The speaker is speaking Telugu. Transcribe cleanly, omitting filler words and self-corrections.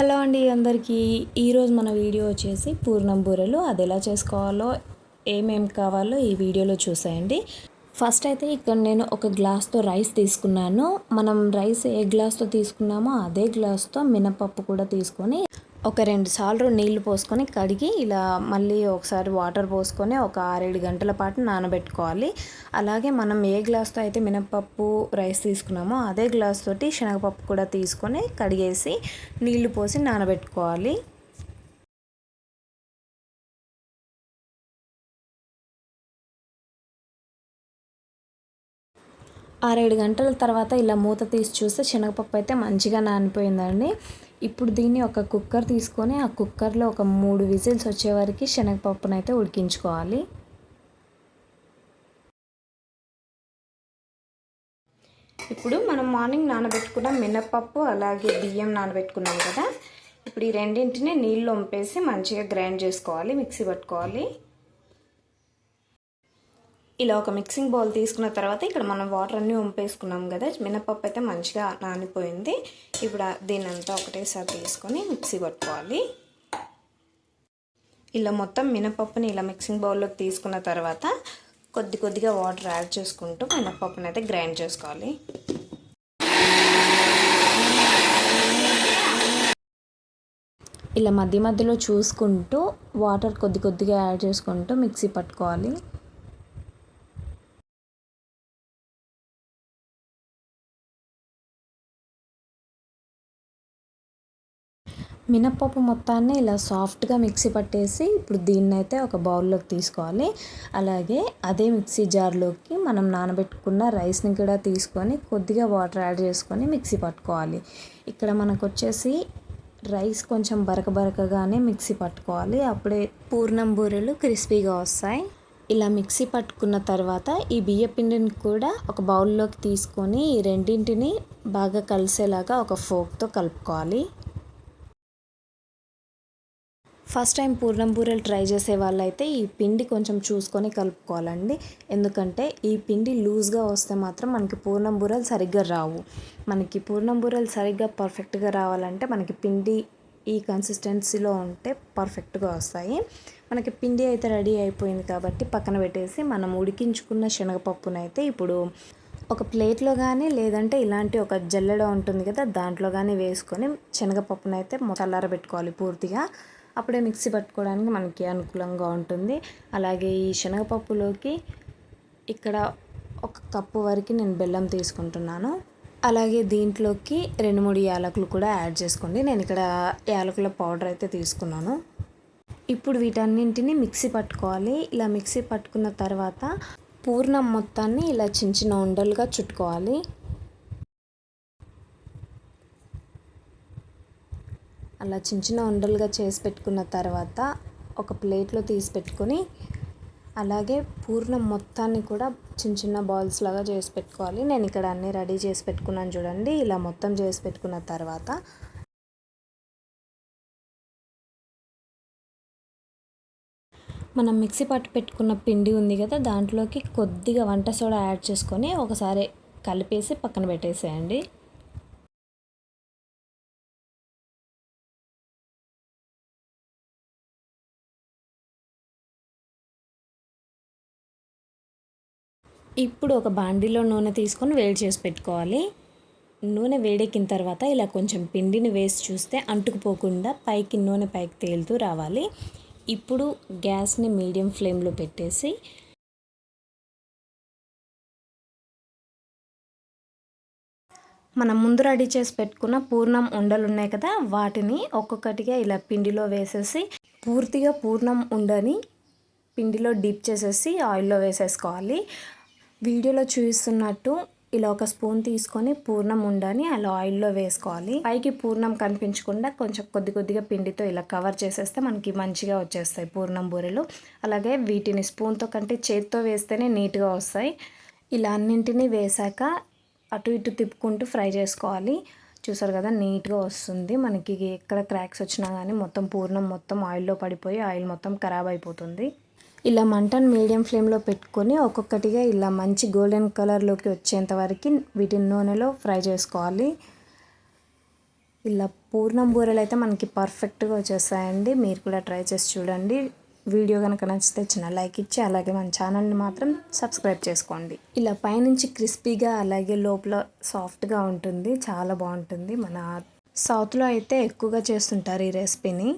హలో అండి అందరికీ. ఈరోజు మన వీడియో వచ్చేసి పూర్ణం బూరెలు. అది ఎలా చేసుకోవాలో ఏమేం కావాలో ఈ వీడియోలో చూసేయండి. ఫస్ట్ అయితే ఇక్కడ నేను ఒక గ్లాస్తో రైస్ తీసుకున్నాను. మనం రైస్ ఏ గ్లాస్తో తీసుకున్నామో అదే గ్లాస్తో మినపప్పు కూడా తీసుకొని ఒక 2 సార్లు నీళ్లు పోసుకొని కడిగి ఇలా మళ్ళీ ఒకసారి వాటర్ పోసుకొని ఒక 6-7 గంటల పాటు నానబెట్టుకోవాలి. అలాగే మనం ఏ గ్లాస్తో అయితే మినపప్పు రైస్ తీసుకున్నామో అదే గ్లాస్ తోటి శనగపప్పు కూడా తీసుకొని కడిగేసి నీళ్లు పోసి నానబెట్టుకోవాలి. ఆరేడు గంటల తర్వాత ఇలా మూత తీసి చూస్తే శనగపప్పు అయితే మంచిగా నానిపోయిందండి. ఇప్పుడు దీన్ని ఒక కుక్కర్ తీసుకొని ఆ కుక్కర్లో ఒక 3 విజిల్స్ వచ్చే వరకు శనగపప్పునైతే ఉడికించుకోవాలి. ఇప్పుడు మనం మార్నింగ్ నానబెట్టుకున్న మినపప్పు అలాగే బియ్యం నానబెట్టుకున్నాం కదా, ఇప్పుడు ఈ రెండింటిని నీళ్ళు వంపేసి మంచిగా గ్రైండ్ చేసుకోవాలి, మిక్సీ పట్టుకోవాలి. ఇలా ఒక మిక్సింగ్ బౌల్ తీసుకున్న తర్వాత ఇక్కడ మనం వాటర్ అన్నీ వంపేసుకున్నాం కదా, మినపప్పు అయితే మంచిగా నానిపోయింది. ఇప్పుడు దీనంతా ఒకటేసారి తీసుకొని మిక్సీ పట్టుకోవాలి. ఇలా మొత్తం మినపప్పుని ఇలా మిక్సింగ్ బౌల్లోకి తీసుకున్న తర్వాత కొద్దిగా వాటర్ యాడ్ చేసుకుంటూ మినపప్పుని అయితే గ్రైండ్ చేసుకోవాలి. ఇలా మధ్యలో చూసుకుంటూ వాటర్ కొద్దిగా యాడ్ చేసుకుంటూ మిక్సీ పట్టుకోవాలి. మినప్పప్పు మొత్తాన్ని ఇలా సాఫ్ట్గా మిక్సీ పట్టేసి ఇప్పుడు దీన్నైతే ఒక బౌల్లోకి తీసుకోవాలి. అలాగే అదే మిక్సీ జార్లోకి మనం నానబెట్టుకున్న రైస్ని కూడా తీసుకొని కొద్దిగా వాటర్ యాడ్ చేసుకొని మిక్సీ పట్టుకోవాలి. ఇక్కడ మనకు వచ్చేసి రైస్ కొంచెం బరకగానే మిక్సీ పట్టుకోవాలి, అప్పుడే పూర్ణం బూరెలు క్రిస్పీగా వస్తాయి. ఇలా మిక్సీ పట్టుకున్న తర్వాత ఈ బియ్య పిండిని కూడా ఒక బౌల్లోకి తీసుకొని ఈ రెండింటిని బాగా కలిసేలాగా ఒక ఫోక్తో కలుపుకోవాలి. ఫస్ట్ టైం పూర్ణం బూరెలు ట్రై చేసే వాళ్ళైతే ఈ పిండి కొంచెం చూసుకొని కలుపుకోవాలండి. ఎందుకంటే ఈ పిండి లూజ్గా వస్తే మాత్రం మనకి పూర్ణం బూరెలు సరిగ్గా రావు. మనకి పూర్ణం బూరెలు సరిగ్గా పర్ఫెక్ట్గా రావాలంటే మనకి పిండి ఈ కన్సిస్టెన్సీలో ఉంటే పర్ఫెక్ట్గా వస్తాయి. మనకి పిండి అయితే రెడీ అయిపోయింది కాబట్టి పక్కన పెట్టేసి మనం ఉడికించుకున్న శనగపప్పునైతే ఇప్పుడు ఒక ప్లేట్లో కానీ లేదంటే ఇలాంటి ఒక జల్లెడ ఉంటుంది కదా, దాంట్లో కానీ వేసుకొని శనగపప్పునైతే చల్లారబెట్టుకోవాలి పూర్తిగా. అప్పుడే మిక్సీ పట్టుకోవడానికి మనకి అనుకూలంగా ఉంటుంది. అలాగే ఈ శనగపప్పులోకి ఇక్కడ 1 కప్పు వరకు నేను బెల్లం తీసుకుంటున్నాను. అలాగే దీంట్లోకి 2-3 యాలకులు కూడా యాడ్ చేసుకోండి. నేను ఇక్కడ యాలకుల పౌడర్ అయితే తీసుకున్నాను. ఇప్పుడు వీటన్నింటిని మిక్సీ పట్టుకోవాలి. ఇలా మిక్సీ పట్టుకున్న తర్వాత పూర్ణం మొత్తాన్ని ఇలా చిన్న ఉండలుగా చుట్టుకోవాలి. అలా చిన్న ఉండలుగా చేసి పెట్టుకున్న తర్వాత ఒక ప్లేట్లో తీసి పెట్టుకొని అలాగే పూర్ణం మొత్తాన్ని కూడా చిన్న బాల్స్ లాగా చేసి పెట్టుకోవాలి. నేను ఇక్కడ అన్నీ రెడీ చేసి పెట్టుకున్నాను చూడండి. ఇలా మొత్తం చేసి పెట్టుకున్న తర్వాత మనం మిక్సీ పట్టు పెట్టుకున్న పిండి ఉంది కదా, దాంట్లోకి కొద్దిగా వంట సోడా యాడ్ చేసుకొని ఒకసారి కలిపేసి పక్కన పెట్టేసేయండి. ఇప్పుడు ఒక బాండీలో నూనె తీసుకొని వేడి చేసి పెట్టుకోవాలి. నూనె వేడెక్కిన తర్వాత ఇలా కొంచెం పిండిని వేసి చూస్తే అంటుకుపోకుండా నూనె పైకి తేలుతూ రావాలి. ఇప్పుడు గ్యాస్ని మీడియం ఫ్లేమ్లో పెట్టేసి మనం ముందు రెడీ చేసి పెట్టుకున్న పూర్ణం ఉండలు ఉన్నాయి కదా, వాటిని ఒక్కొక్కటిగా ఇలా పిండిలో వేసేసి పూర్తిగా పూర్ణం ఉండని పిండిలో డిప్ చేసేసి ఆయిల్లో వేసేసుకోవాలి. వీడియోలో చూపిస్తున్నట్టు ఇలా ఒక స్పూన్ తీసుకొని పూర్ణం ఉండని అలా ఆయిల్లో వేసుకోవాలి. పైకి పూర్ణం కనిపించకుండా కొంచెం కొద్దిగా పిండితో ఇలా కవర్ చేసేస్తే మనకి మంచిగా వచ్చేస్తాయి పూర్ణం బూరెలు. అలాగే వీటిని స్పూన్తో కంటే చేతితో వేస్తేనే నీట్గా వస్తాయి. ఇలా అన్నింటినీ వేసాక అటు ఇటు తిప్పుకుంటూ ఫ్రై చేసుకోవాలి. చూసారు కదా, నీట్గా వస్తుంది. మనకి ఎక్కడ క్రాక్స్ వచ్చినా కానీ మొత్తం పూర్ణం మొత్తం ఆయిల్లో పడిపోయి ఆయిల్ మొత్తం ఖరాబ్ అయిపోతుంది. ఇలా మంటను మీడియం ఫ్లేమ్లో పెట్టుకొని ఒక్కొక్కటిగా ఇలా మంచి గోల్డెన్ కలర్లోకి వచ్చేంత వరకు వీటిని నూనెలో ఫ్రై చేసుకోవాలి. ఇలా పూర్ణం బూరెలు అయితే మనకి పర్ఫెక్ట్గా వచ్చేస్తాయండి. మీరు కూడా ట్రై చేసి చూడండి. వీడియో కనుక నచ్చితే చిన్న లైక్ ఇచ్చి అలాగే మన ఛానల్ని మాత్రం సబ్స్క్రైబ్ చేసుకోండి. ఇలా పైనుంచి క్రిస్పీగా అలాగే లోపల సాఫ్ట్గా ఉంటుంది, చాలా బాగుంటుంది. మన సౌత్లో అయితే ఎక్కువగా చేస్తుంటారు ఈ రెసిపీని.